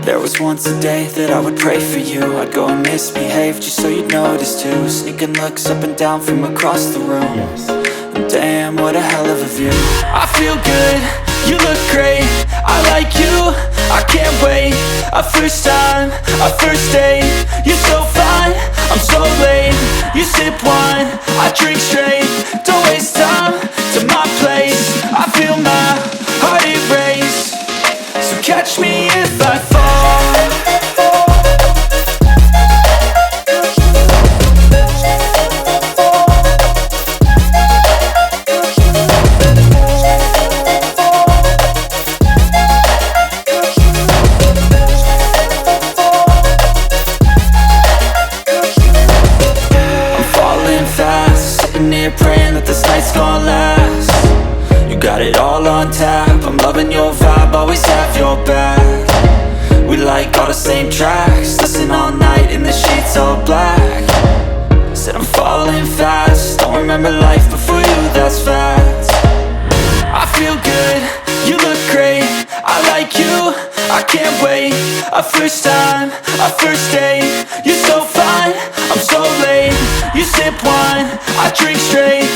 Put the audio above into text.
There was once a day that I would pray for you. I'd go and misbehave just so you'd notice too. Sneaking looks up and down from across the room. And damn, what a hell of a view. I feel good, you look great, I like you, I can't wait. A first time, a first date, you're so fine, I'm so late. You sip wine, I drink straight. Don't waste time to my place. I feel my heart erase. So catch me if I fall. Praying that this night's gonna last. You got it all on tap, I'm loving your vibe, always have your back. We like all the same tracks, listen all night in the sheets all black. Said I'm falling fast, don't remember life before you, that's fact. I feel good, you look great, I like you, I can't wait. A first time, a first date, you're so fine, I'm so late. You sip wine, I drink straight.